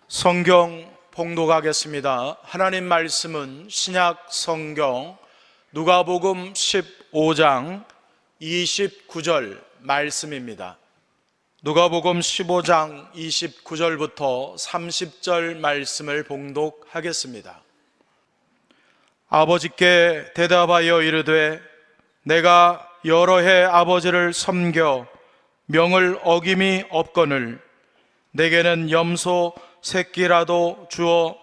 성경 봉독하겠습니다. 하나님 말씀은 신약 성경 누가복음 15장 29절 말씀입니다. 누가복음 15장 29절부터 30절 말씀을 봉독하겠습니다. 아버지께 대답하여 이르되 내가 여러 해 아버지를 섬겨 명을 어김이 없거늘 내게는 염소 새끼라도 주어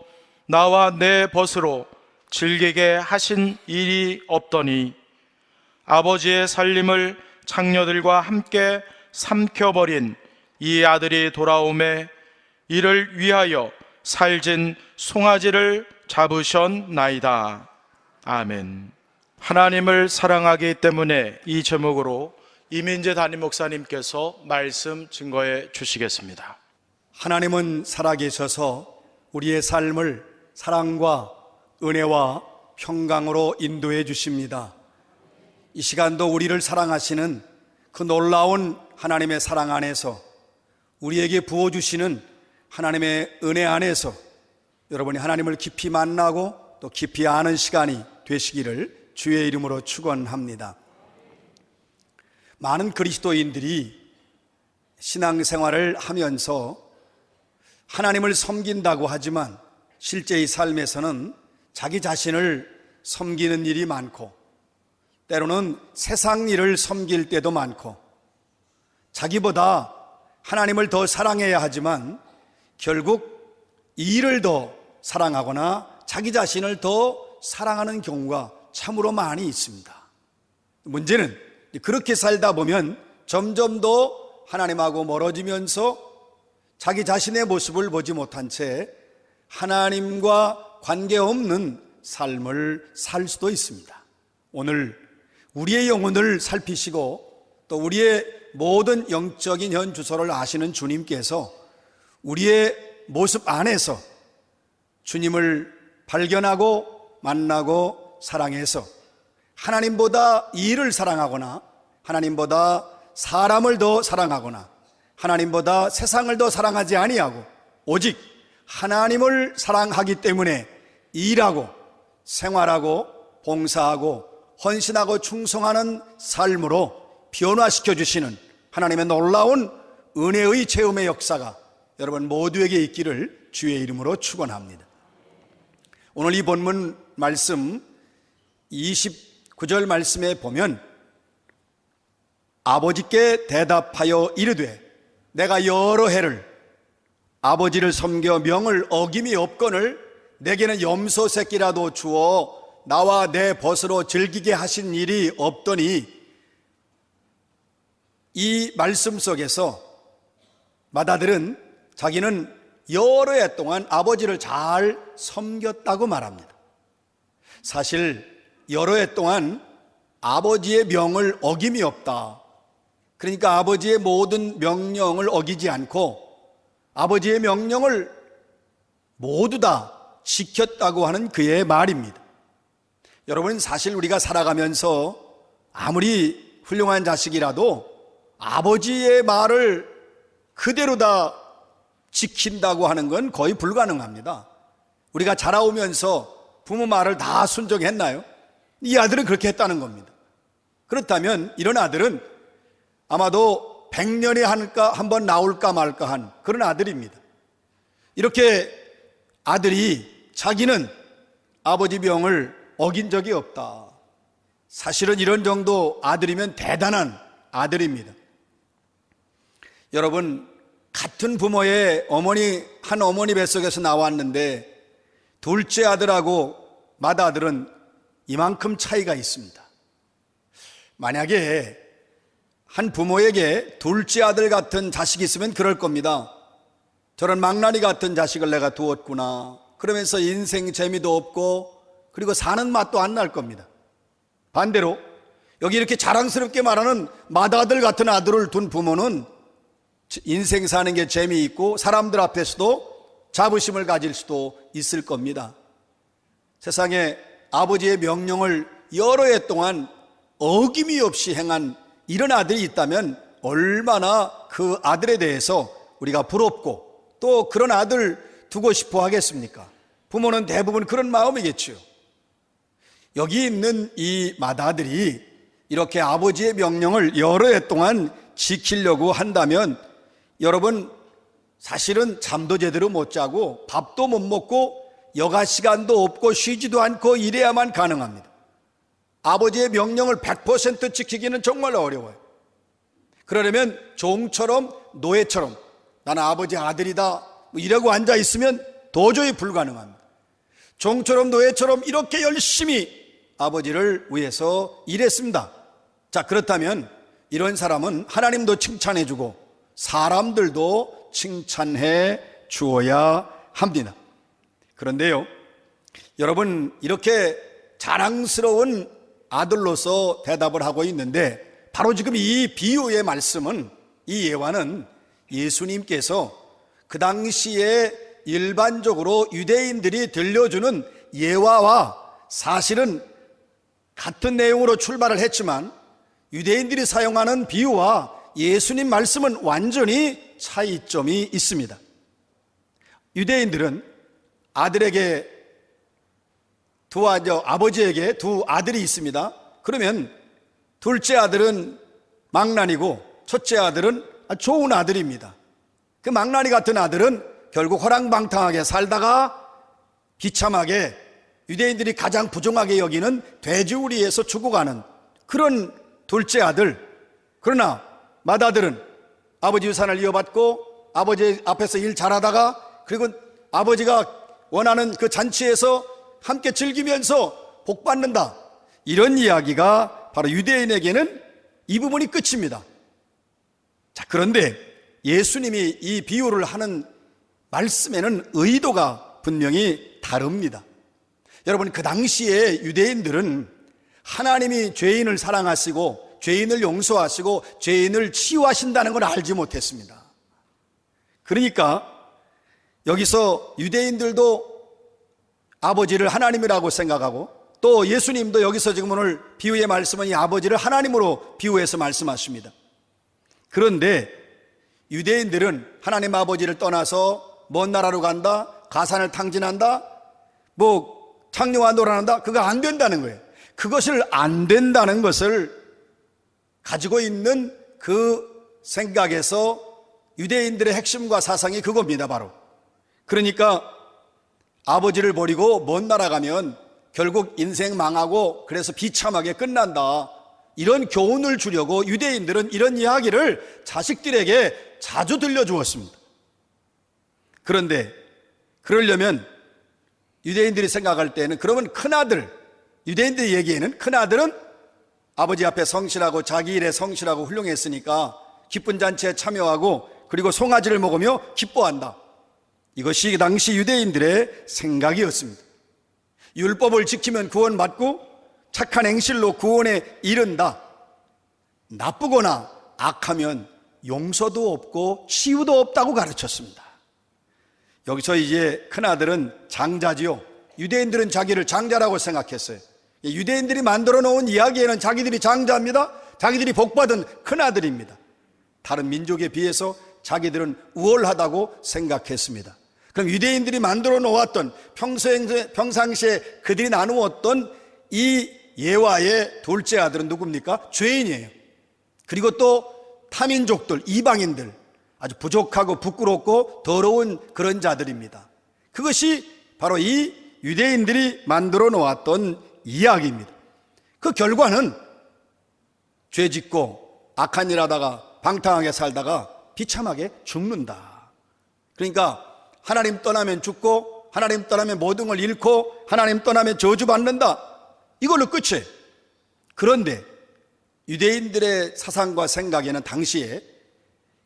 나와 내 벗으로 즐기게 하신 일이 없더니 아버지의 살림을 장녀들과 함께 삼켜버린 이 아들이 돌아오매 이를 위하여 살진 송아지를 잡으셨나이다. 아멘. 하나님을 사랑하기 때문에 이 제목으로 이민재 담임 목사님께서 말씀 증거해 주시겠습니다. 하나님은 살아계셔서 우리의 삶을 사랑과 은혜와 평강으로 인도해 주십니다. 이 시간도 우리를 사랑하시는 그 놀라운 하나님의 사랑 안에서 우리에게 부어주시는 하나님의 은혜 안에서 여러분이 하나님을 깊이 만나고 또 깊이 아는 시간이 되시기를 주의 이름으로 축원합니다. 많은 그리스도인들이 신앙생활을 하면서 하나님을 섬긴다고 하지만 실제의 삶에서는 자기 자신을 섬기는 일이 많고 때로는 세상 일을 섬길 때도 많고 자기보다 하나님을 더 사랑해야 하지만 결국 이 일을 더 사랑하거나 자기 자신을 더 사랑하는 경우가 참으로 많이 있습니다. 문제는 그렇게 살다 보면 점점 더 하나님하고 멀어지면서 자기 자신의 모습을 보지 못한 채 하나님과 관계없는 삶을 살 수도 있습니다. 오늘 우리의 영혼을 살피시고 또 우리의 모든 영적인 현 주소를 아시는 주님께서 우리의 모습 안에서 주님을 발견하고 만나고 사랑해서 하나님보다 이를 사랑하거나 하나님보다 사람을 더 사랑하거나 하나님보다 세상을 더 사랑하지 아니하고 오직 하나님을 사랑하기 때문에 일하고 생활하고 봉사하고 헌신하고 충성하는 삶으로 변화시켜 주시는 하나님의 놀라운 은혜의 체험의 역사가 여러분 모두에게 있기를 주의 이름으로 축원합니다. 오늘 이 본문 말씀 29절 말씀에 보면 아버지께 대답하여 이르되 내가 여러 해를 아버지를 섬겨 명을 어김이 없거늘 내게는 염소 새끼라도 주어 나와 내 벗으로 즐기게 하신 일이 없더니 이 말씀 속에서 맏아들은 자기는 여러 해 동안 아버지를 잘 섬겼다고 말합니다. 사실 여러 해 동안 아버지의 명을 어김이 없다. 그러니까 아버지의 모든 명령을 어기지 않고 아버지의 명령을 모두 다 지켰다고 하는 그의 말입니다. 여러분, 사실 우리가 살아가면서 아무리 훌륭한 자식이라도 아버지의 말을 그대로 다 지킨다고 하는 건 거의 불가능합니다. 우리가 자라오면서 부모 말을 다 순종했나요? 이 아들은 그렇게 했다는 겁니다. 그렇다면 이런 아들은 아마도 100년에 한 번 나올까 말까 한 그런 아들입니다. 이렇게 아들이 자기는 아버지 명을 어긴 적이 없다. 사실은 이런 정도 아들이면 대단한 아들입니다. 여러분, 같은 부모의 한 어머니 뱃속에서 나왔는데 둘째 아들하고 맏아들은 이만큼 차이가 있습니다. 만약에 한 부모에게 둘째 아들 같은 자식이 있으면 그럴 겁니다. 저런 망나니 같은 자식을 내가 두었구나. 그러면서 인생 재미도 없고 그리고 사는 맛도 안 날 겁니다. 반대로 여기 이렇게 자랑스럽게 말하는 맏아들 같은 아들을 둔 부모는 인생 사는 게 재미있고 사람들 앞에서도 자부심을 가질 수도 있을 겁니다. 세상에 아버지의 명령을 여러 해 동안 어김이 없이 행한 이런 아들이 있다면 얼마나 그 아들에 대해서 우리가 부럽고 또 그런 아들 두고 싶어 하겠습니까? 부모는 대부분 그런 마음이겠죠. 여기 있는 이 맏아들이 이렇게 아버지의 명령을 여러 해 동안 지키려고 한다면 여러분, 사실은 잠도 제대로 못 자고 밥도 못 먹고 여가 시간도 없고 쉬지도 않고 이래야만 가능합니다. 아버지의 명령을 100% 지키기는 정말 어려워요. 그러려면 종처럼 노예처럼 나는 아버지 아들이다 이러고 앉아 있으면 도저히 불가능합니다. 종처럼 노예처럼 이렇게 열심히 아버지를 위해서 일했습니다. 자, 그렇다면 이런 사람은 하나님도 칭찬해 주고 사람들도 칭찬해 주어야 합니다. 그런데요, 여러분, 이렇게 자랑스러운 아들로서 대답을 하고 있는데 바로 지금 이 비유의 말씀은, 이 예화는 예수님께서 그 당시에 일반적으로 유대인들이 들려주는 예화와 사실은 같은 내용으로 출발을 했지만 유대인들이 사용하는 비유와 예수님 말씀은 완전히 차이점이 있습니다. 유대인들은 아버지에게 두 아들이 있습니다. 그러면 둘째 아들은 망나니고 첫째 아들은 좋은 아들입니다. 그 망나니 같은 아들은 결국 허랑방탕하게 살다가 비참하게 유대인들이 가장 부정하게 여기는 돼지우리에서 죽어가는 그런 둘째 아들. 그러나 맏아들은 아버지 유산을 이어받고 아버지 앞에서 일 잘하다가 그리고 아버지가 원하는 그 잔치에서 함께 즐기면서 복받는다. 이런 이야기가 바로 유대인에게는 이 부분이 끝입니다. 자, 그런데 예수님이 이 비유를 하는 말씀에는 의도가 분명히 다릅니다. 여러분, 그 당시에 유대인들은 하나님이 죄인을 사랑하시고 죄인을 용서하시고 죄인을 치유하신다는 걸 알지 못했습니다. 그러니까 여기서 유대인들도 아버지를 하나님이라고 생각하고 또 예수님도 여기서 지금 오늘 비유의 말씀은 이 아버지를 하나님으로 비유해서 말씀하십니다. 그런데 유대인들은 하나님 아버지를 떠나서 먼 나라로 간다, 가산을 탕진한다, 창녀와 놀아난다, 그거 안 된다는 거예요. 그것을 안 된다는 것을 가지고 있는 그 생각에서 유대인들의 핵심과 사상이 그겁니다, 바로. 그러니까 아버지를 버리고 먼 나라 가면 결국 인생 망하고 그래서 비참하게 끝난다, 이런 교훈을 주려고 유대인들은 이런 이야기를 자식들에게 자주 들려주었습니다. 그런데 그러려면 유대인들이 생각할 때는 그러면 큰아들, 유대인들이 얘기에는 큰아들은 아버지 앞에 성실하고 자기 일에 성실하고 훌륭했으니까 기쁜 잔치에 참여하고 그리고 송아지를 먹으며 기뻐한다. 이것이 당시 유대인들의 생각이었습니다. 율법을 지키면 구원받고 착한 행실로 구원에 이른다. 나쁘거나 악하면 용서도 없고 치유도 없다고 가르쳤습니다. 여기서 이제 큰아들은 장자지요. 유대인들은 자기를 장자라고 생각했어요. 유대인들이 만들어 놓은 이야기에는 자기들이 장자입니다. 자기들이 복받은 큰아들입니다. 다른 민족에 비해서 자기들은 우월하다고 생각했습니다. 그럼 유대인들이 만들어 놓았던 평상시에 그들이 나누었던 이 예화의 둘째 아들은 누굽니까? 죄인이에요. 그리고 또 타민족들, 이방인들, 아주 부족하고 부끄럽고 더러운 그런 자들입니다. 그것이 바로 이 유대인들이 만들어 놓았던 이야기입니다. 그 결과는 죄 짓고 악한 일 하다가 방탕하게 살다가 비참하게 죽는다. 그러니까 하나님 떠나면 죽고 하나님 떠나면 모든 걸 잃고 하나님 떠나면 저주받는다, 이걸로 끝이에요. 그런데 유대인들의 사상과 생각에는 당시에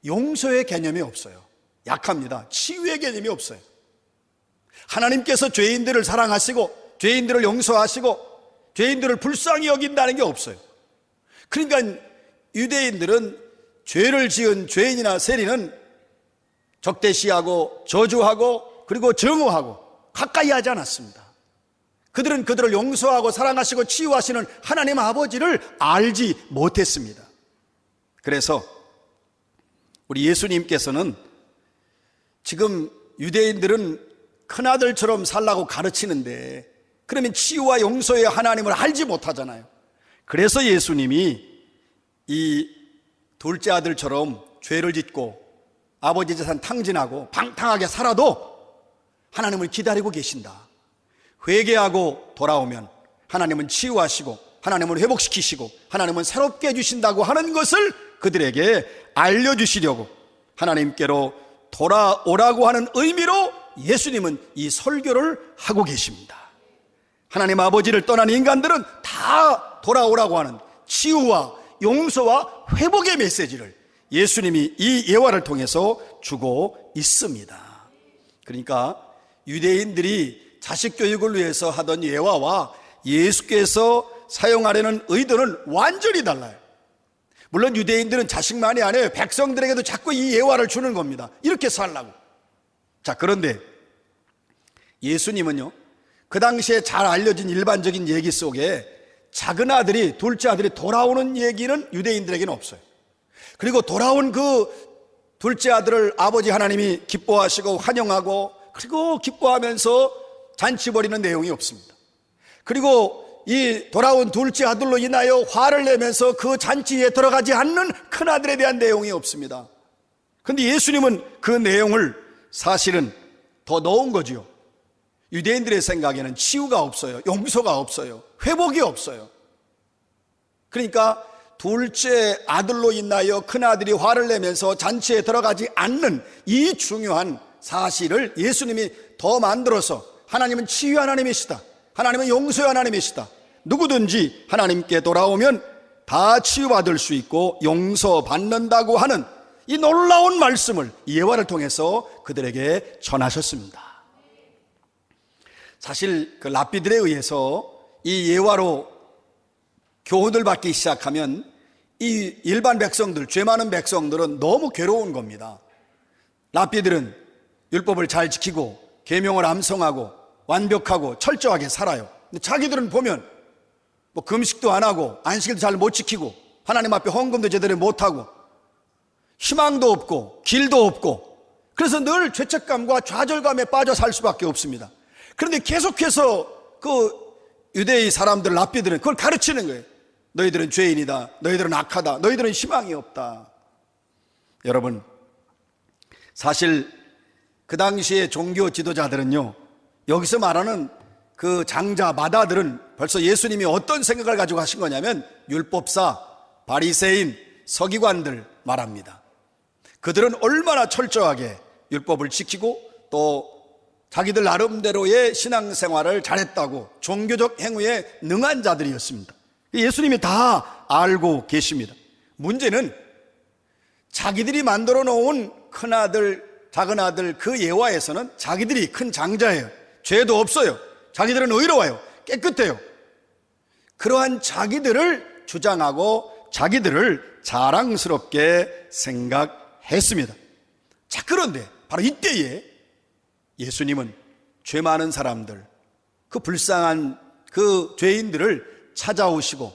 용서의 개념이 없어요. 약합니다. 치유의 개념이 없어요. 하나님께서 죄인들을 사랑하시고 죄인들을 용서하시고 죄인들을 불쌍히 여긴다는 게 없어요. 그러니까 유대인들은 죄를 지은 죄인이나 세리는 적대시하고 저주하고 그리고 정오하고 가까이 하지 않았습니다. 그들은 그들을 용서하고 사랑하시고 치유하시는 하나님 아버지를 알지 못했습니다. 그래서 우리 예수님께서는 지금 유대인들은 큰아들처럼 살라고 가르치는데 그러면 치유와 용서의 하나님을 알지 못하잖아요. 그래서 예수님이 이 둘째 아들처럼 죄를 짓고 아버지 재산 탕진하고 방탕하게 살아도 하나님을 기다리고 계신다. 회개하고 돌아오면 하나님은 치유하시고 하나님은 회복시키시고 하나님은 새롭게 해주신다고 하는 것을 그들에게 알려주시려고 하나님께로 돌아오라고 하는 의미로 예수님은 이 설교를 하고 계십니다. 하나님 아버지를 떠난 인간들은 다 돌아오라고 하는 치유와 용서와 회복의 메시지를 예수님이 이 예화를 통해서 주고 있습니다. 그러니까 유대인들이 자식 교육을 위해서 하던 예화와 예수께서 사용하려는 의도는 완전히 달라요. 물론 유대인들은 자식만이 아니에요. 백성들에게도 자꾸 이 예화를 주는 겁니다. 이렇게 살라고. 자, 그런데 예수님은요, 그 당시에 잘 알려진 일반적인 얘기 속에 작은 아들이, 둘째 아들이 돌아오는 얘기는 유대인들에게는 없어요. 그리고 돌아온 그 둘째 아들을 아버지 하나님이 기뻐하시고 환영하고 그리고 기뻐하면서 잔치 벌이는 내용이 없습니다. 그리고 이 돌아온 둘째 아들로 인하여 화를 내면서 그 잔치에 들어가지 않는 큰아들에 대한 내용이 없습니다. 그런데 예수님은 그 내용을 사실은 더 넣은 거지요. 유대인들의 생각에는 치유가 없어요. 용서가 없어요. 회복이 없어요. 그러니까 둘째 아들로 인하여 큰아들이 화를 내면서 잔치에 들어가지 않는 이 중요한 사실을 예수님이 더 만들어서 하나님은 치유 하나님이시다. 하나님은 용서의 하나님이시다. 누구든지 하나님께 돌아오면 다 치유받을 수 있고 용서받는다고 하는 이 놀라운 말씀을 예화를 통해서 그들에게 전하셨습니다. 사실 그 랍비들에 의해서 이 예화로 교훈을 받기 시작하면 이 일반 백성들, 죄 많은 백성들은 너무 괴로운 겁니다. 랍비들은 율법을 잘 지키고 계명을 암송하고 완벽하고 철저하게 살아요. 근데 자기들은 보면 뭐 금식도 안 하고 안식일도 잘 못 지키고 하나님 앞에 헌금도 제대로 못 하고 희망도 없고 길도 없고 그래서 늘 죄책감과 좌절감에 빠져 살 수밖에 없습니다. 그런데 계속해서 그 유대의 사람들, 랍비들은 그걸 가르치는 거예요. 너희들은 죄인이다. 너희들은 악하다. 너희들은 희망이 없다. 여러분, 사실 그 당시에 종교 지도자들은요, 여기서 말하는 그 장자, 마다들은 벌써 예수님이 어떤 생각을 가지고 하신 거냐면 율법사, 바리새인, 서기관들 말합니다. 그들은 얼마나 철저하게 율법을 지키고 또 자기들 나름대로의 신앙생활을 잘했다고 종교적 행위에 능한 자들이었습니다. 예수님이 다 알고 계십니다. 문제는 자기들이 만들어 놓은 큰아들, 작은아들 그 예화에서는 자기들이 큰 장자예요. 죄도 없어요. 자기들은 의로워요. 깨끗해요. 그러한 자기들을 주장하고 자기들을 자랑스럽게 생각했습니다. 자, 그런데 바로 이때에 예수님은 죄 많은 사람들, 그 불쌍한 그 죄인들을 찾아오시고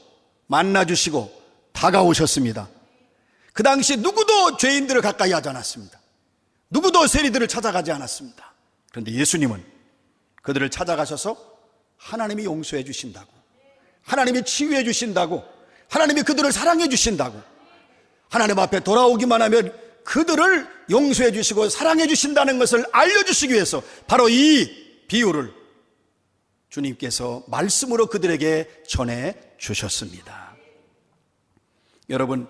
만나주시고 다가오셨습니다. 그 당시 누구도 죄인들을 가까이 하지 않았습니다. 누구도 세리들을 찾아가지 않았습니다. 그런데 예수님은 그들을 찾아가셔서 하나님이 용서해 주신다고, 하나님이 치유해 주신다고, 하나님이 그들을 사랑해 주신다고, 하나님 앞에 돌아오기만 하면 그들을 용서해 주시고 사랑해 주신다는 것을 알려주시기 위해서 바로 이 비유를 주님께서 말씀으로 그들에게 전해 주셨습니다. 여러분,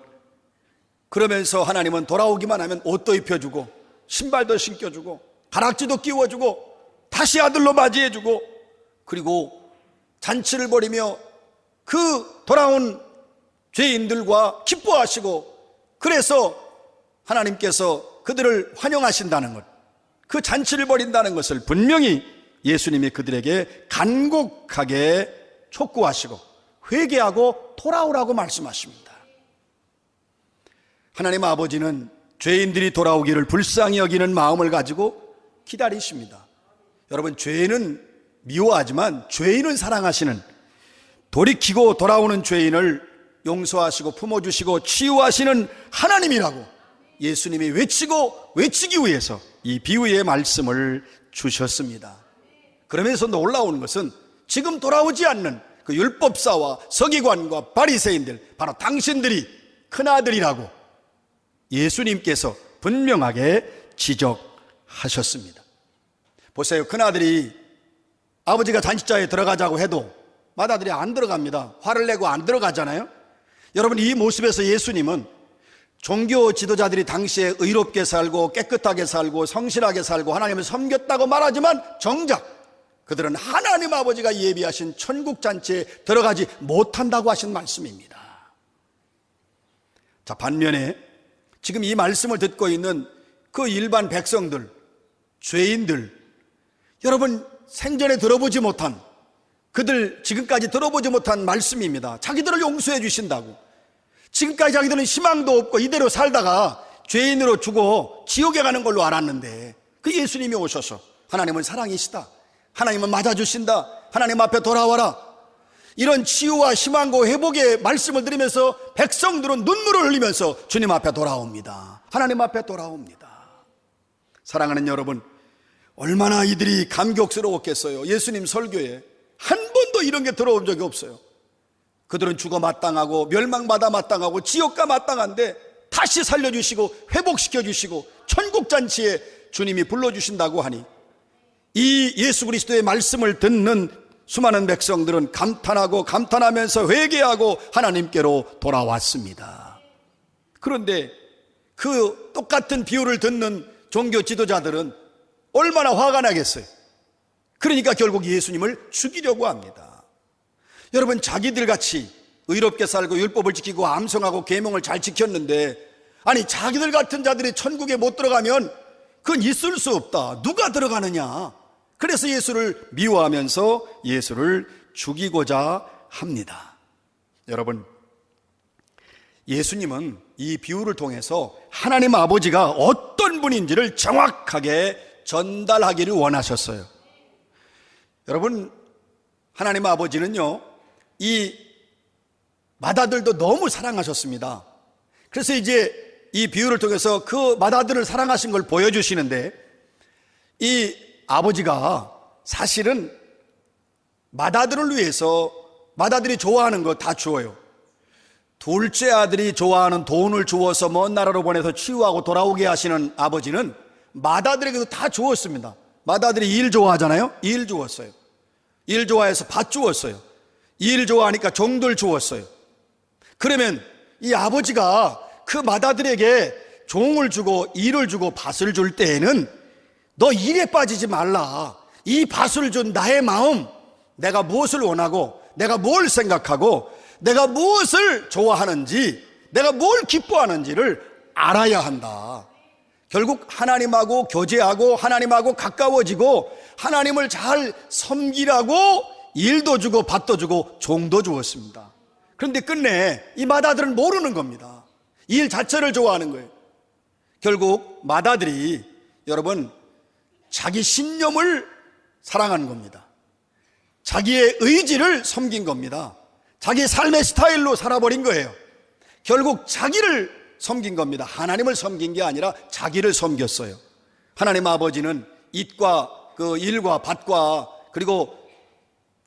그러면서 하나님은 돌아오기만 하면 옷도 입혀주고 신발도 신겨주고 가락지도 끼워주고 다시 아들로 맞이해주고 그리고 잔치를 벌이며 그 돌아온 죄인들과 기뻐하시고 그래서 하나님께서 그들을 환영하신다는 것, 그 잔치를 벌인다는 것을 분명히 예수님이 그들에게 간곡하게 촉구하시고 회개하고 돌아오라고 말씀하십니다. 하나님 아버지는 죄인들이 돌아오기를 불쌍히 여기는 마음을 가지고 기다리십니다. 여러분, 죄는 미워하지만 죄인은 사랑하시는, 돌이키고 돌아오는 죄인을 용서하시고 품어주시고 치유하시는 하나님이라고 예수님이 외치기 위해서 이 비유의 말씀을 주셨습니다. 그러면서 놀라운 것은 지금 돌아오지 않는 그 율법사와 서기관과 바리새인들, 바로 당신들이 큰아들이라고 예수님께서 분명하게 지적하셨습니다. 보세요. 큰아들이 아버지가 잔치자에 들어가자고 해도 맏아들이 안 들어갑니다. 화를 내고 안 들어가잖아요. 여러분, 이 모습에서 예수님은 종교 지도자들이 당시에 의롭게 살고 깨끗하게 살고 성실하게 살고 하나님을 섬겼다고 말하지만 정작 그들은 하나님 아버지가 예비하신 천국 잔치에 들어가지 못한다고 하신 말씀입니다. 자, 반면에 지금 이 말씀을 듣고 있는 그 일반 백성들, 죄인들, 여러분 생전에 들어보지 못한, 그들 지금까지 들어보지 못한 말씀입니다. 자기들을 용서해 주신다고. 지금까지 자기들은 희망도 없고 이대로 살다가 죄인으로 죽어 지옥에 가는 걸로 알았는데 그 예수님이 오셔서 하나님은 사랑이시다, 하나님은 맞아주신다, 하나님 앞에 돌아와라, 이런 치유와 희망과 회복의 말씀을 들으면서 백성들은 눈물을 흘리면서 주님 앞에 돌아옵니다. 하나님 앞에 돌아옵니다. 사랑하는 여러분, 얼마나 이들이 감격스러웠겠어요. 예수님 설교에 한 번도 이런 게 들어온 적이 없어요. 그들은 죽어 마땅하고 멸망받아 마땅하고 지옥가 마땅한데 다시 살려주시고 회복시켜주시고 천국잔치에 주님이 불러주신다고 하니 이 예수 그리스도의 말씀을 듣는 수많은 백성들은 감탄하고 감탄하면서 회개하고 하나님께로 돌아왔습니다. 그런데 그 똑같은 비유를 듣는 종교 지도자들은 얼마나 화가 나겠어요. 그러니까 결국 예수님을 죽이려고 합니다. 여러분, 자기들 같이 의롭게 살고 율법을 지키고 암송하고 계명을 잘 지켰는데, 아니 자기들 같은 자들이 천국에 못 들어가면 그건 있을 수 없다, 누가 들어가느냐. 그래서 예수를 미워하면서 예수를 죽이고자 합니다. 여러분, 예수님은 이 비유를 통해서 하나님 아버지가 어떤 분인지를 정확하게 전달하기를 원하셨어요. 여러분, 하나님 아버지는요, 이 맏아들도 너무 사랑하셨습니다. 그래서 이제 이 비유를 통해서 그 맏아들을 사랑하신 걸 보여주시는데, 이 아버지가 사실은 맏아들을 위해서 맏아들이 좋아하는 거 다 주어요. 둘째 아들이 좋아하는 돈을 주어서 먼 나라로 보내서 치유하고 돌아오게 하시는 아버지는 맏아들에게도 다 주었습니다. 맏아들이 일 좋아하잖아요. 일 주었어요. 일 좋아해서 밭 주었어요. 일 좋아하니까 종들 주었어요. 그러면 이 아버지가 그 맏아들에게 종을 주고 일을 주고 밭을 줄 때에는 너 일에 빠지지 말라, 이 밭을 준 나의 마음, 내가 무엇을 원하고 내가 뭘 생각하고 내가 무엇을 좋아하는지 내가 뭘 기뻐하는지를 알아야 한다. 결국 하나님하고 교제하고 하나님하고 가까워지고 하나님을 잘 섬기라고 일도 주고 밭도 주고 종도 주었습니다. 그런데 끝내 이 맏아들은 모르는 겁니다. 일 자체를 좋아하는 거예요. 결국 맏아들이, 여러분, 자기 신념을 사랑하는 겁니다. 자기의 의지를 섬긴 겁니다. 자기 삶의 스타일로 살아버린 거예요. 결국 자기를 섬긴 겁니다. 하나님을 섬긴 게 아니라 자기를 섬겼어요. 하나님 아버지는 잇과 그 일과 밭과 그리고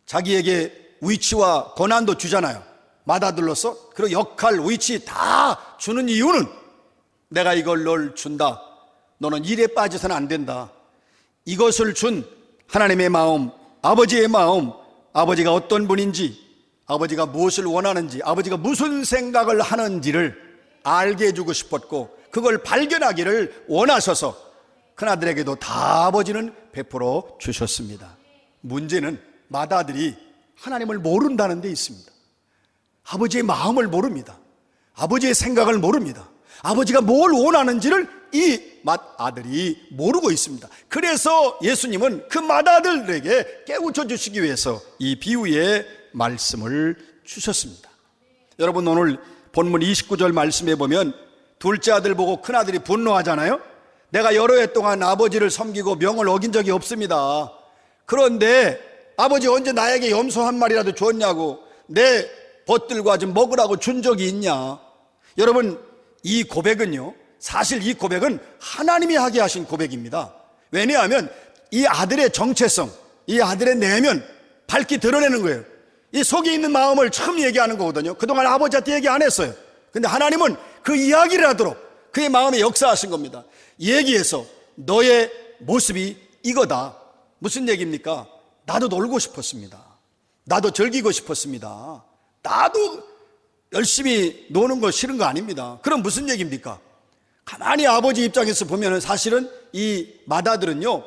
자기에게 위치와 권한도 주잖아요. 맏아들로서. 그리고 역할, 위치 다 주는 이유는 내가 이걸 널 준다, 너는 일에 빠져서는 안 된다. 이것을 준 하나님의 마음, 아버지의 마음, 아버지가 어떤 분인지, 아버지가 무엇을 원하는지, 아버지가 무슨 생각을 하는지를 알게 해주고 싶었고 그걸 발견하기를 원하셔서 큰아들에게도 다 아버지는 베풀어 주셨습니다. 문제는 맏아들이 하나님을 모른다는 데 있습니다. 아버지의 마음을 모릅니다. 아버지의 생각을 모릅니다. 아버지가 뭘 원하는지를 이 맏아들이 모르고 있습니다. 그래서 예수님은 그 맏아들에게 깨우쳐 주시기 위해서 이 비유의 말씀을 주셨습니다. 여러분, 오늘 본문 29절 말씀에 보면 둘째 아들 보고 큰아들이 분노하잖아요. 내가 여러 해 동안 아버지를 섬기고 명을 어긴 적이 없습니다. 그런데 아버지 언제 나에게 염소 한 마리라도 줬냐고, 내 벗들과 좀 먹으라고 준 적이 있냐. 여러분, 이 고백은요, 사실 이 고백은 하나님이 하게 하신 고백입니다. 왜냐하면 이 아들의 정체성, 이 아들의 내면 밝히 드러내는 거예요. 이 속에 있는 마음을 처음 얘기하는 거거든요. 그동안 아버지한테 얘기 안 했어요. 근데 하나님은 그 이야기를 하도록 그의 마음에 역사하신 겁니다. 얘기해서 너의 모습이 이거다. 무슨 얘기입니까? 나도 놀고 싶었습니다. 나도 즐기고 싶었습니다. 나도 열심히 노는 거 싫은 거 아닙니다. 그럼 무슨 얘기입니까? 가만히 아버지 입장에서 보면 사실은 이 맏아들은요,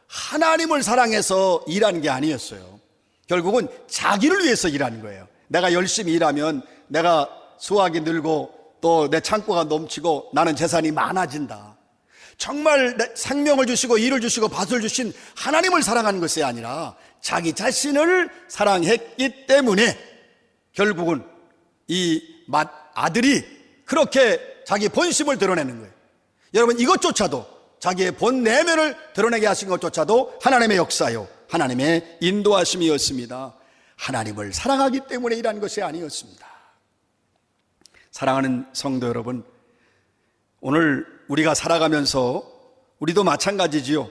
하나님을 사랑해서 일하는 게 아니었어요. 결국은 자기를 위해서 일하는 거예요. 내가 열심히 일하면 내가 수확이 늘고 또 내 창고가 넘치고 나는 재산이 많아진다. 정말 생명을 주시고 일을 주시고 밭을 주신 하나님을 사랑하는 것이 아니라 자기 자신을 사랑했기 때문에 결국은 이 맏아들이 그렇게 자기 본심을 드러내는 거예요. 여러분, 이것조차도 자기의 본 내면을 드러내게 하신 것조차도 하나님의 역사요, 하나님의 인도하심이었습니다. 하나님을 사랑하기 때문에 일한 것이 아니었습니다. 사랑하는 성도 여러분, 오늘 우리가 살아가면서 우리도 마찬가지지요.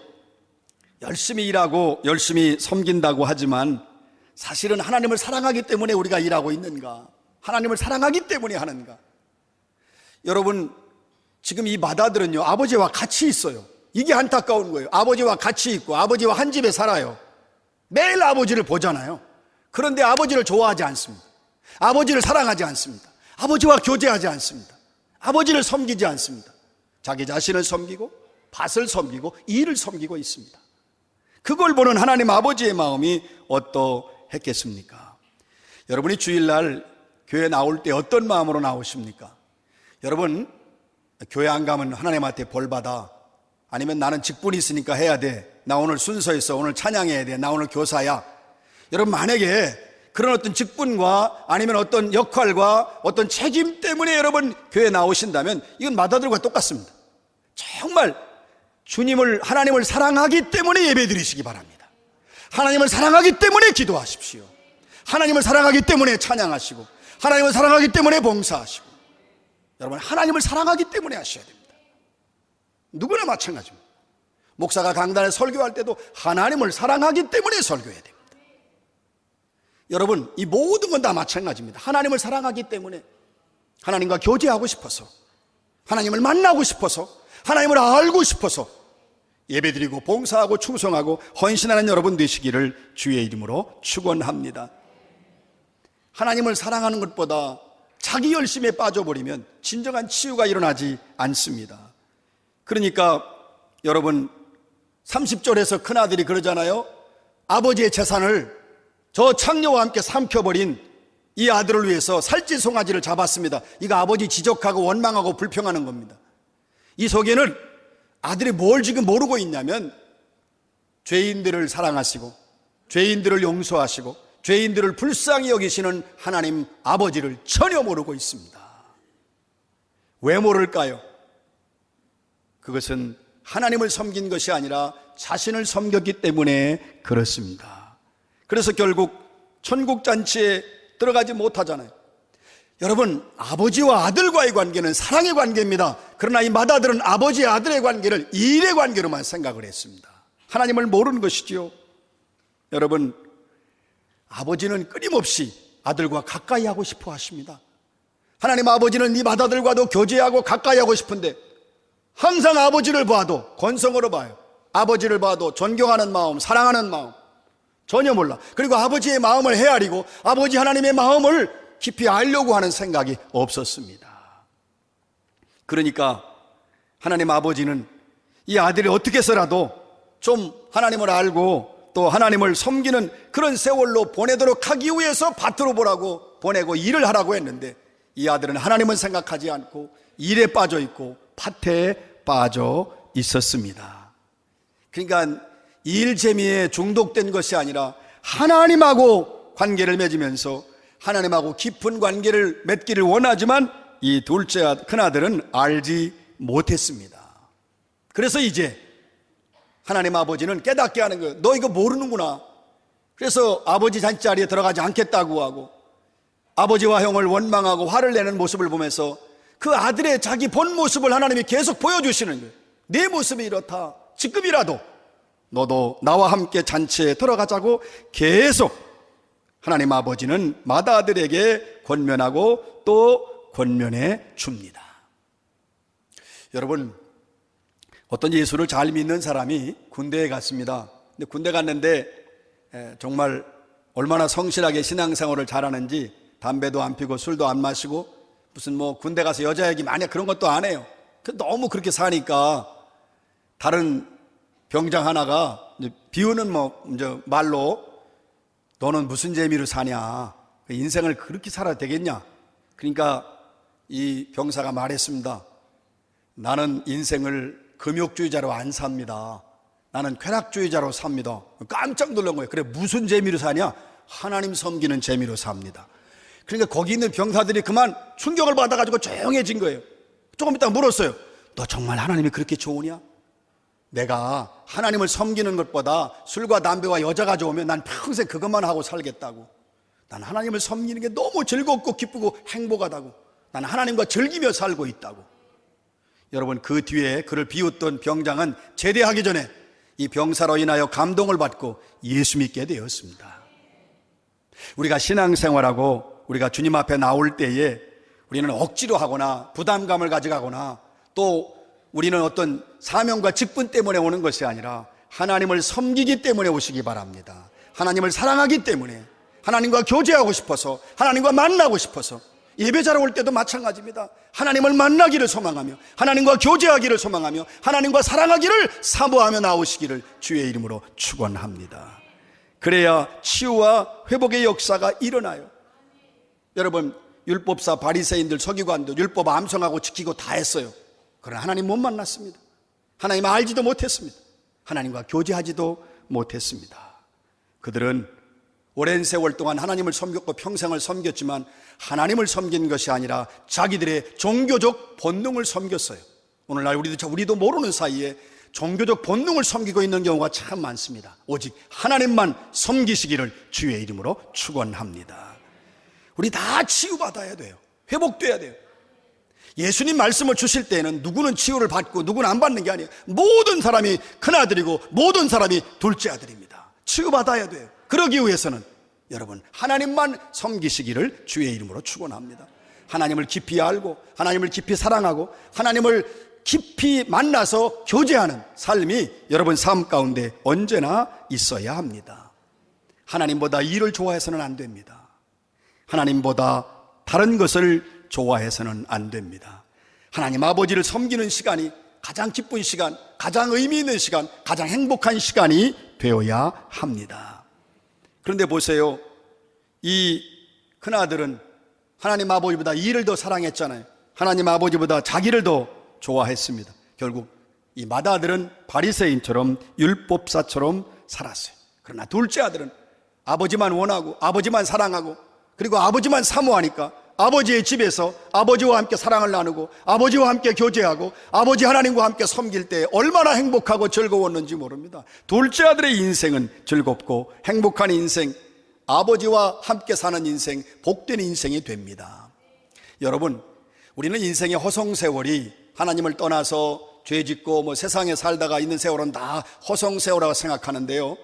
열심히 일하고 열심히 섬긴다고 하지만 사실은 하나님을 사랑하기 때문에 우리가 일하고 있는가? 하나님을 사랑하기 때문에 하는가? 여러분, 지금 이 맏아들은요, 아버지와 같이 있어요. 이게 안타까운 거예요. 아버지와 같이 있고 아버지와 한 집에 살아요. 매일 아버지를 보잖아요. 그런데 아버지를 좋아하지 않습니다. 아버지를 사랑하지 않습니다. 아버지와 교제하지 않습니다. 아버지를 섬기지 않습니다. 자기 자신을 섬기고 밭을 섬기고 일을 섬기고 있습니다. 그걸 보는 하나님 아버지의 마음이 어떠했겠습니까? 여러분이 주일날 교회 나올 때 어떤 마음으로 나오십니까? 여러분, 교회 안 가면 하나님한테 벌 받아, 아니면 나는 직분이 있으니까 해야 돼, 나 오늘 순서있어, 오늘 찬양해야 돼, 나 오늘 교사야. 여러분, 만약에 그런 어떤 직분과 아니면 어떤 역할과 어떤 책임 때문에 여러분 교회 나오신다면 이건 맏아들과 똑같습니다. 정말 주님을, 하나님을 사랑하기 때문에 예배드리시기 바랍니다. 하나님을 사랑하기 때문에 기도하십시오. 하나님을 사랑하기 때문에 찬양하시고 하나님을 사랑하기 때문에 봉사하시고, 여러분, 하나님을 사랑하기 때문에 하셔야 됩니다. 누구나 마찬가지입니다. 목사가 강단에 설교할 때도 하나님을 사랑하기 때문에 설교해야 됩니다. 여러분, 이 모든 건 다 마찬가지입니다. 하나님을 사랑하기 때문에, 하나님과 교제하고 싶어서, 하나님을 만나고 싶어서, 하나님을 알고 싶어서 예배드리고 봉사하고 충성하고 헌신하는 여러분 되시기를 주의 이름으로 축원합니다. 하나님을 사랑하는 것보다 자기 열심에 빠져버리면 진정한 치유가 일어나지 않습니다. 그러니까 여러분, 30절에서 큰아들이 그러잖아요. 아버지의 재산을 저 창녀와 함께 삼켜버린 이 아들을 위해서 살찐 송아지를 잡았습니다. 이거 아버지 지적하고 원망하고 불평하는 겁니다. 이 속에는 아들이 뭘 지금 모르고 있냐면, 죄인들을 사랑하시고 죄인들을 용서하시고 죄인들을 불쌍히 여기시는 하나님 아버지를 전혀 모르고 있습니다. 왜 모를까요? 그것은 하나님을 섬긴 것이 아니라 자신을 섬겼기 때문에 그렇습니다. 그래서 결국 천국잔치에 들어가지 못하잖아요. 여러분, 아버지와 아들과의 관계는 사랑의 관계입니다. 그러나 이 맏아들은 아버지와 아들의 관계를 일의 관계로만 생각을 했습니다. 하나님을 모르는 것이지요. 여러분, 아버지는 끊임없이 아들과 가까이 하고 싶어 하십니다. 하나님 아버지는 이 맏아들과도 교제하고 가까이 하고 싶은데 항상 아버지를 봐도 권성으로 봐요. 아버지를 봐도 존경하는 마음, 사랑하는 마음 전혀 몰라. 그리고 아버지의 마음을 헤아리고 아버지 하나님의 마음을 깊이 알려고 하는 생각이 없었습니다. 그러니까 하나님 아버지는 이 아들이 어떻게 해서라도 좀 하나님을 알고 또 하나님을 섬기는 그런 세월로 보내도록 하기 위해서 밭으로 보라고 보내고 일을 하라고 했는데, 이 아들은 하나님을 생각하지 않고 일에 빠져 있고 밭에 빠져 있었습니다. 그러니까 일 재미에 중독된 것이 아니라 하나님하고 관계를 맺으면서 하나님하고 깊은 관계를 맺기를 원하지만 이 둘째 큰아들은 알지 못했습니다. 그래서 이제 하나님 아버지는 깨닫게 하는 거예요. 너 이거 모르는구나. 그래서 아버지 잔자리에 들어가지 않겠다고 하고 아버지와 형을 원망하고 화를 내는 모습을 보면서 그 아들의 자기 본 모습을 하나님이 계속 보여주시는 거예요. 내 모습이 이렇다. 지금이라도 너도 나와 함께 잔치에 들어가자고 계속 하나님 아버지는 맏아들에게 권면하고 또 권면해 줍니다. 여러분, 어떤 예수를 잘 믿는 사람이 군대에 갔습니다. 근데 군대 갔는데 정말 얼마나 성실하게 신앙생활을 잘하는지 담배도 안 피고 술도 안 마시고 무슨 군대 가서 여자 얘기 많이 그런 것도 안 해요. 너무 그렇게 사니까 다른 병장 하나가 비우는 말로 너는 무슨 재미로 사냐? 인생을 그렇게 살아야 되겠냐? 그러니까 이 병사가 말했습니다. 나는 인생을 금욕주의자로 안 삽니다. 나는 쾌락주의자로 삽니다. 깜짝 놀란 거예요. 그래, 무슨 재미로 사냐? 하나님 섬기는 재미로 삽니다. 그러니까 거기 있는 병사들이 그만 충격을 받아가지고 조용해진 거예요. 조금 있다가 물었어요. 너 정말 하나님이 그렇게 좋으냐? 내가 하나님을 섬기는 것보다 술과 담배와 여자가 좋으면 난 평생 그것만 하고 살겠다고. 난 하나님을 섬기는 게 너무 즐겁고 기쁘고 행복하다고. 난 하나님과 즐기며 살고 있다고. 여러분, 그 뒤에 그를 비웃던 병장은 제대하기 전에 이 병사로 인하여 감동을 받고 예수 믿게 되었습니다. 우리가 신앙생활하고 우리가 주님 앞에 나올 때에 우리는 억지로 하거나 부담감을 가져가거나 또 우리는 어떤 사명과 직분 때문에 오는 것이 아니라 하나님을 섬기기 때문에 오시기 바랍니다. 하나님을 사랑하기 때문에, 하나님과 교제하고 싶어서, 하나님과 만나고 싶어서. 예배자로 올 때도 마찬가지입니다. 하나님을 만나기를 소망하며, 하나님과 교제하기를 소망하며, 하나님과 사랑하기를 사모하며 나오시기를 주의 이름으로 축원합니다. 그래야 치유와 회복의 역사가 일어나요. 여러분, 율법사 바리새인들 서기관도 율법 암송하고 지키고 다 했어요. 그러나 하나님 못 만났습니다. 하나님 알지도 못했습니다. 하나님과 교제하지도 못했습니다. 그들은 오랜 세월 동안 하나님을 섬겼고 평생을 섬겼지만 하나님을 섬긴 것이 아니라 자기들의 종교적 본능을 섬겼어요. 오늘날 우리도 모르는 사이에 종교적 본능을 섬기고 있는 경우가 참 많습니다. 오직 하나님만 섬기시기를 주의 이름으로 축원합니다. 우리 다 치유받아야 돼요. 회복돼야 돼요. 예수님 말씀을 주실 때에는 누구는 치유를 받고 누구는 안 받는 게 아니에요. 모든 사람이 큰아들이고 모든 사람이 둘째 아들입니다. 치유받아야 돼요. 그러기 위해서는 여러분 하나님만 섬기시기를 주의 이름으로 축원합니다. 하나님을 깊이 알고 하나님을 깊이 사랑하고 하나님을 깊이 만나서 교제하는 삶이 여러분 삶 가운데 언제나 있어야 합니다. 하나님보다 일을 좋아해서는 안 됩니다. 하나님보다 다른 것을 좋아해서는 안 됩니다. 하나님 아버지를 섬기는 시간이 가장 기쁜 시간, 가장 의미 있는 시간, 가장 행복한 시간이 되어야 합니다. 그런데 보세요. 이 큰아들은 하나님 아버지보다 일을 더 사랑했잖아요. 하나님 아버지보다 자기를 더 좋아했습니다. 결국 이 맏아들은 바리새인처럼 율법사처럼 살았어요. 그러나 둘째 아들은 아버지만 원하고 아버지만 사랑하고 그리고 아버지만 사모하니까 아버지의 집에서 아버지와 함께 사랑을 나누고 아버지와 함께 교제하고 아버지 하나님과 함께 섬길 때 얼마나 행복하고 즐거웠는지 모릅니다. 둘째 아들의 인생은 즐겁고 행복한 인생, 아버지와 함께 사는 인생, 복된 인생이 됩니다. 여러분, 우리는 인생의 허송세월이 하나님을 떠나서 죄짓고 세상에 살다가 있는 세월은 다 허송세월이라고 생각하는데요,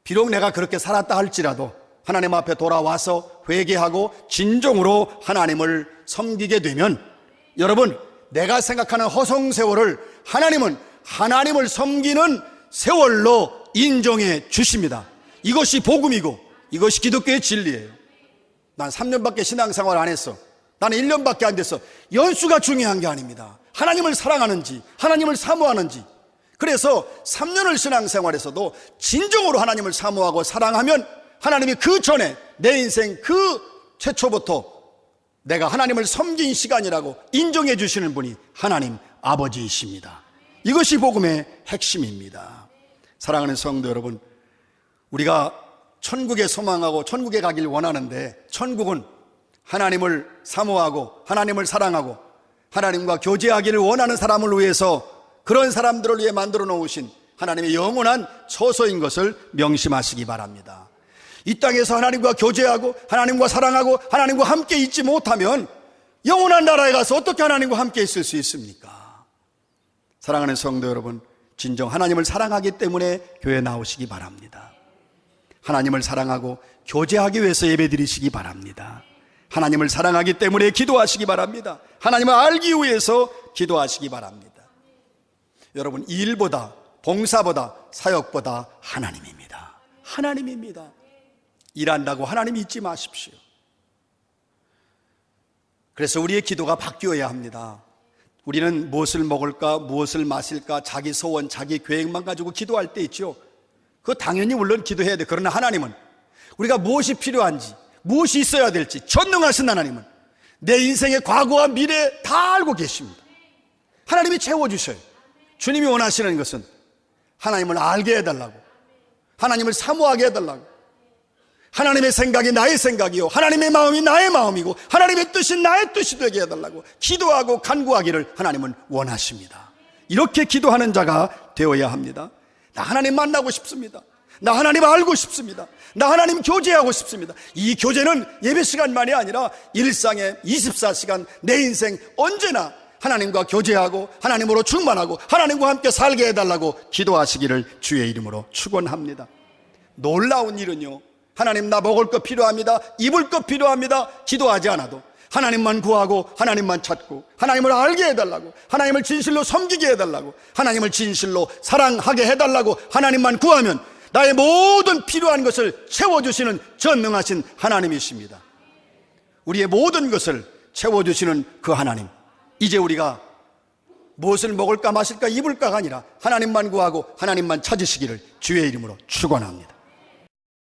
비록 내가 그렇게 살았다 할지라도 하나님 앞에 돌아와서 회개하고 진정으로 하나님을 섬기게 되면 여러분, 내가 생각하는 허송세월을 하나님은 하나님을 섬기는 세월로 인정해 주십니다. 이것이 복음이고 이것이 기독교의 진리예요. 난 3년밖에 신앙생활 안 했어. 나는 1년밖에 안 됐어. 연수가 중요한 게 아닙니다. 하나님을 사랑하는지 하나님을 사모하는지. 그래서 3년을 신앙생활에서도 진정으로 하나님을 사모하고 사랑하면 하나님이 그 전에 내 인생 그 최초부터 내가 하나님을 섬긴 시간이라고 인정해 주시는 분이 하나님 아버지이십니다. 이것이 복음의 핵심입니다. 사랑하는 성도 여러분, 우리가 천국에 소망하고 천국에 가길 원하는데 천국은 하나님을 사모하고 하나님을 사랑하고 하나님과 교제하기를 원하는 사람을 위해서, 그런 사람들을 위해 만들어 놓으신 하나님의 영원한 처소인 것을 명심하시기 바랍니다. 이 땅에서 하나님과 교제하고 하나님과 사랑하고 하나님과 함께 있지 못하면 영원한 나라에 가서 어떻게 하나님과 함께 있을 수 있습니까? 사랑하는 성도 여러분, 진정 하나님을 사랑하기 때문에 교회 나오시기 바랍니다. 하나님을 사랑하고 교제하기 위해서 예배드리시기 바랍니다. 하나님을 사랑하기 때문에 기도하시기 바랍니다. 하나님을 알기 위해서 기도하시기 바랍니다. 여러분, 일보다 봉사보다 사역보다 하나님입니다. 하나님입니다. 일한다고 하나님 잊지 마십시오. 그래서 우리의 기도가 바뀌어야 합니다. 우리는 무엇을 먹을까, 무엇을 마실까, 자기 소원, 자기 계획만 가지고 기도할 때 있죠. 그거 당연히 물론 기도해야 돼. 그러나 하나님은 우리가 무엇이 필요한지, 무엇이 있어야 될지 전능하신 하나님은 내 인생의 과거와 미래 다 알고 계십니다. 하나님이 채워주셔요. 주님이 원하시는 것은 하나님을 알게 해달라고, 하나님을 사모하게 해달라고, 하나님의 생각이 나의 생각이요, 하나님의 마음이 나의 마음이고 하나님의 뜻이 나의 뜻이 되게 해달라고 기도하고 간구하기를 하나님은 원하십니다. 이렇게 기도하는 자가 되어야 합니다. 나 하나님 만나고 싶습니다. 나 하나님 알고 싶습니다. 나 하나님 교제하고 싶습니다. 이 교제는 예배 시간만이 아니라 일상의 24시간 내 인생 언제나 하나님과 교제하고 하나님으로 충만하고 하나님과 함께 살게 해달라고 기도하시기를 주의 이름으로 축원합니다. 놀라운 일은요, 하나님 나 먹을 것 필요합니다, 입을 것 필요합니다 기도하지 않아도 하나님만 구하고 하나님만 찾고 하나님을 알게 해달라고, 하나님을 진실로 섬기게 해달라고, 하나님을 진실로 사랑하게 해달라고 하나님만 구하면 나의 모든 필요한 것을 채워주시는 전능하신 하나님이십니다. 우리의 모든 것을 채워주시는 그 하나님, 이제 우리가 무엇을 먹을까 마실까 입을까가 아니라 하나님만 구하고 하나님만 찾으시기를 주의 이름으로 축원합니다.